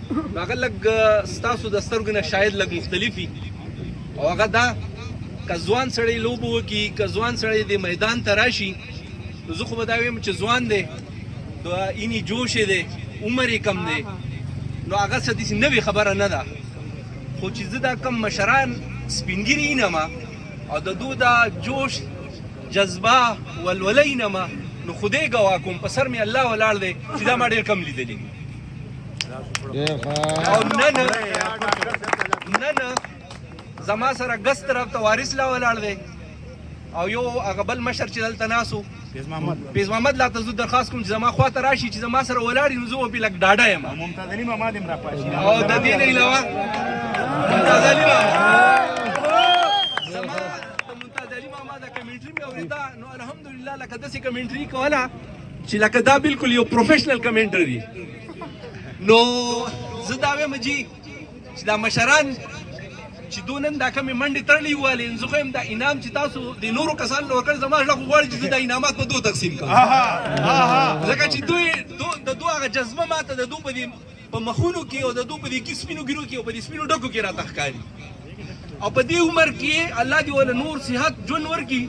هغه لږ ستاسو د سترګو نه شاید لږ مختلف وي او هغه دا که ځوان سړی لوبه وکړي که ځوان سړی د میدان ته راشي نو زه خو به دا وایم چې ځوان دی د اینې جوش یې دی عمر یې کم دی نو هغه څه داسې نوې خبره نه ده خو چې زه دا کم مشران سپینګیري اینمه او د دو دا جوش جذبه ولوله اینمه نو خدای ګواه کوم په سر مې الله ولاړ دی چې دا ما ډېر کم لیدلی او نه زما سره ګس طرف ته وارث لا ولاړ دی او یو هغه بل مشر چې دلته ناسو پیز محمد لا ته زه درخواست کوم چې زما خوا ته راشي چې زما سره ولاړ نو زه به پرې لږ ډاډه یم ممتاز علي ماما دې هم راپاشي او د دې نه علاوه ممتاز علي ماما زما د ممتاز علي ماما د کمنټري مې اورېده نو الحمدلله لکه داسې کمنټري کوله چې لکه دا بالکل یو پروفیشنل کمنټري نو زه دا وایم جي چې دا مشران چې دو نن دا کمې منډې تړلې والې زه خو یم دا انعام چې تاسو د نورو کسانو له ورکړ زما زړه خو غواړي چې زه دا انعامات په دو تقسیم کړم ځکه چې دوی د دو هغه جذبه ماته د دو په مخونو کې او د دو په دې سپینو ګیرو کې او په دې سپینو ډکو کې راته ښکاري او په دې عمر کې الله دې وله نور صحت ژوند ورکړي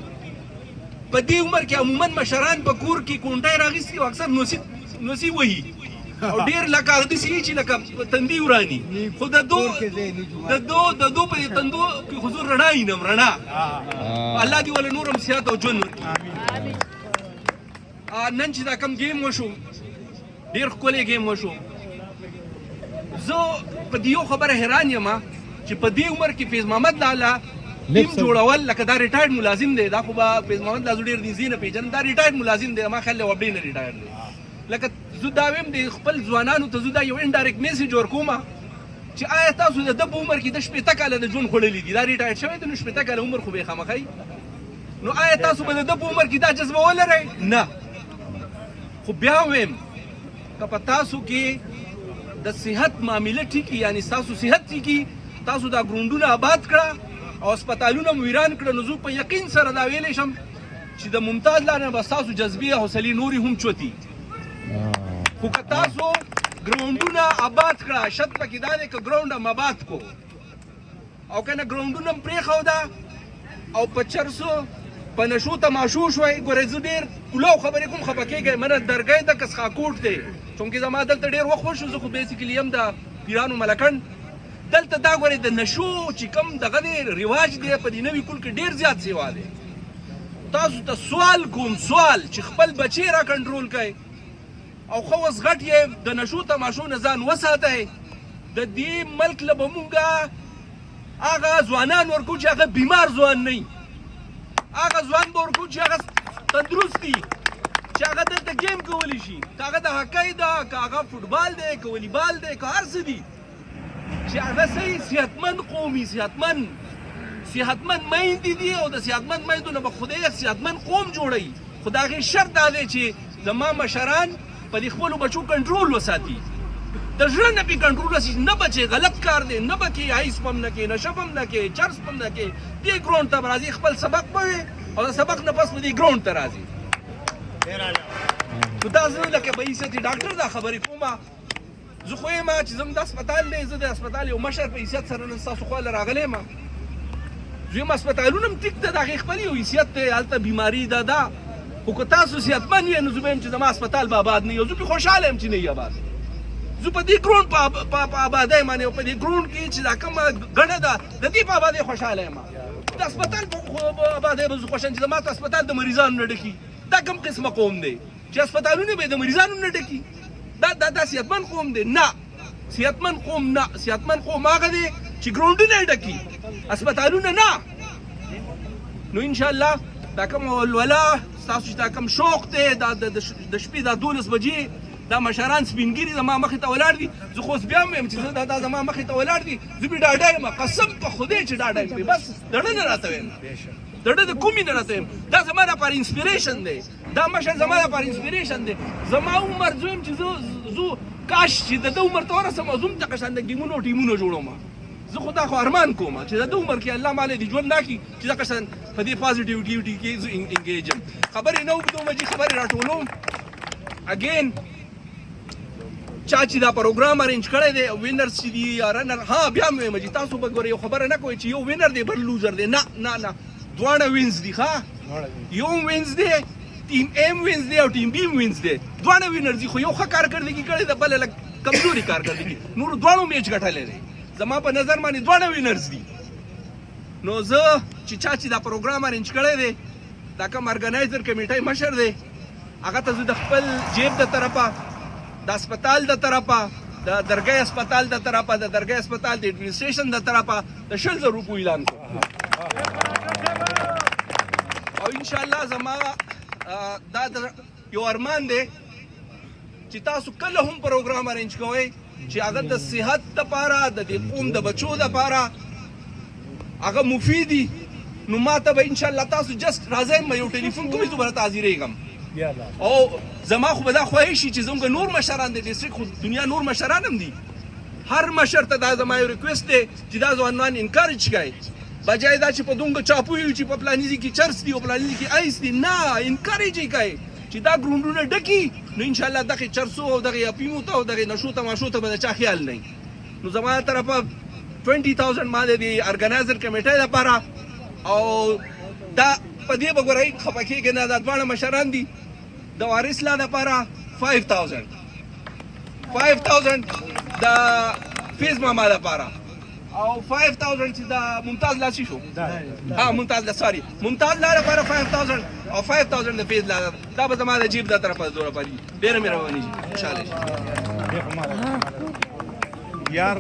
په دې عمر کې عموما مشران په کور کې کونټۍ راغیستي او اکثر نوسي وهي او ډېر لکه داسې چې لکه تندي وراني خو د دو په دې تندو کې حضور رڼا وینم رڼا الله دې وله نور هم صحت او ژوند ورکړي نن چې دا کم ګیم وشو ډېر ښکلی ګیم وشو زه په دې یو خبره حیران یم چې په دې عمر کې فیض محمد لالا ټیم جوړول لکه دا ریټایرډ ملازم دی دا خو به فیض محمد لا زه ډېر نږدې نه پېژنم دا ریټایرډ ملازم دی ما خیال دی وبډې نه ریټایر دی لکه زه دا وایم د خپل ځوانانو ته زه دا یو انډایرکټ میسیج ورکوم چې آیا تاسو د ده په عمر کې د 15 کاله د ژوند خوړلي دي دا ریټایر شوی دی نو 15 کاله عمر خو به یې خامخی نو آیا تاسو به د ده په عمر کې دا جذبه ولرئ نه خو بیا وایم که په تاسو کې د صحت معامله ټیکي یعنی ستاسو صحت ټیکي تاسو دا ګروندونه آباد کړه او هسپتالونه مو ویران کړه نو زه په یقین سره دا ویلی شم چې د ممتاز لاره نه به ستاسو جذبې حوصلې نورې هم چوتي خو که تاسو ګراونډونه آباد کړه شرط پکې دا دی که ګراونډ هم آباد کو او که نه ګراونډونه هم پرېښوده او په چرسو په نشو تماشو شوی ګورئ زه ډېر کولو خبرې کوم خفه کېږئ منه درګۍ ده که څښاکوټ دی چونکې زما دلته ډېر وخت وشو زه خو بیسیکلي یم د پیرانو ملکڼ دلته دا ګورئ د نشو چې کوم دغه دی رواج دی په دې نوي کل کې ډېر زیات سیوا دی تاسو ته سوال کوم سوال چې خپل بچی را کنټرول کړئ او خو اوس غټ یې د نشو تماشو نه ځان وساتئ د دې ملک له به مونږه هغه ځوانان ورکو چې هغه بیمار ځوان نه وي هغه ځوان به ورکو چې هغه تندرست دي چې هغه دلته ګیم کولی شي که هغه د هکی ده که هغه فوټبال دی که ولیبال دی که هر څه دي چې هغه صحیح صحتمند قومي صحتمند میندې دي او د صحتمند میندو نه به خدای صحتمند قوم جوړوي خو د هغې شرط دا دی چې زما مشران په دې خپلو بچو کنټرول وساتي د زړه نه پې کنټرول وساتي نه به چې غلط کار دی نه به کې آیس پم نه کې نشه پم نه کې چرس پم نه کې دې ګراونډ ته به راځي خپل سبق به وي او د سبق نه پس به دې ګراونډ ته راځي خو دا زه لکه به حیثیت ډاکټر دا خبرې کومه زه خو یم چې زه د هسپتال دی زه د هسپتال یو مشر په حیثیت سره نن ستاسو خوا له راغلی یم زه یم هسپتالونه هم ټیک ده د هغې خپل یو حیثیت دی هلته بیماري ده خو که تاسو صحتمند وی نو زه به یم چې زما هسپتال به آباد نه وي او زه پرې خوشحاله یم چې نه وي آباد زه په دې ګراونډ په آبادۍ باندې او په دې ګراونډ کې چې دا کومه ګڼه ده د دې په آبادۍ خوشحاله یم د هسپتال په آبادۍ به زه خوښ یم چې زما ته هسپتال د مریضانو نه ډکي دا کوم قسمه قوم دی چې هسپتالونه به یې د مریضانو نه ډکي دا صحتمند قوم دی نه صحتمند قوم هغه دی چې ګراونډونه یې ډکي هسپتالونه نه نو انشاءالله دا کوم ولوله ستاسو چې دا کوم شوق دی د شپې دا 12 بجې دا مشران سپینګیري زما مخې ته ولاړ دي زه خو اوس بیا هم یم چې دا زما مخې ته ولاړ دي زه بې ډاډه یم قسم په خدای چې ډاډه یم بس دړه نه راته ویم دړه د کومې نه راته ویم دا زما لپاره انسپیریشن دی دا مشر زما لپاره انسپیریشن دی زما عمر زه یم چې زه کاش چې د ده عمر ته ورسم او زه هم دغه شان د ګیمونو او ټیمونو جوړوم زه خو دا خو ارمان کوم چې د ده عمر کې الله مالی د ژوند راکړي چې دغه شان په دې پازیټیوټي کې زه انګیج یم خبرې نه اوږدوم جي خبرې راټولوم اګین چا چې دا پروګرام ارینج کړی دی وینرز چې دي یا رنر ها بیا مې وایم چې تاسو به ګورئ یو خبره نه کوئ چې یو وینر دی بل لوزر دی نه نه نه دواړه وینز دي ښه یو وینز دی ټیم ایم وینز دی او ټیم بیم وینز دی دواړه وینر دي خو یو ښه کارکردګي کړې ده بله لږ کمزوري کارکردګي نورو دواړو میچ ګټلی دی زما په نظر باندې دواړه وینرز دي نو زه چې چا چې دا پروګرام ارینج کړی دی دا کوم ارګنایزر کمیټۍ مشر دی هغه ته زه د خپل جیب د طرفه د اسپتال د طرفه د درګۍ اسپتال د طرفه د درګۍ اسپتال د ایډمنسټریشن د طرفه د 100,000 روپو اعلان کوم او انشاءالله زما دا یو ارمان دی چې تاسو کله هم پروګرام ارینج کوئ چې هغه د صحت دپاره د دې قوم د بچو دپاره هغه مفیدي نو ما ته به انشاءالله تاسو جست راځئ ما یو ټلیفون کوئ زه به راته حاضرېږم او زما خو به دا خوښی شي چې زموږ نور مشران د ډسټرکټ خو دنیا نور مشران هم دي هر مشر ته دا زما یو ریکویسټ دی چې دا ځوانان انکارج کړئ بجای دا چې په دومره چاپو وي چې په پلاني ځای کې چرس دي او پلاني ځای کې ایس دي نه انکارج یې کړئ چې دا ګروندونه ډکي نو انشاءالله دغې چرسو او دغې اپیمو ته او دغې نشو تماشو ته به د چا خیال نه نو زما طرفه 20,000 ما د دې ارګنایزر کمیټۍ لپاره او دا په دې به ګورئ خفه کېږئ نه دا دواړه مشران دي د وارث لا دپاره 5,000 د فیض ماما دپاره او 5,000 چې د ممتاز لا شي شو ممتاز لا سوري ممتاز لا لپاره 5,000 او 5,000 د فیض لا دا به زما د جیب د طرفه زوره پدې ډېره مهرباني ان شاء الله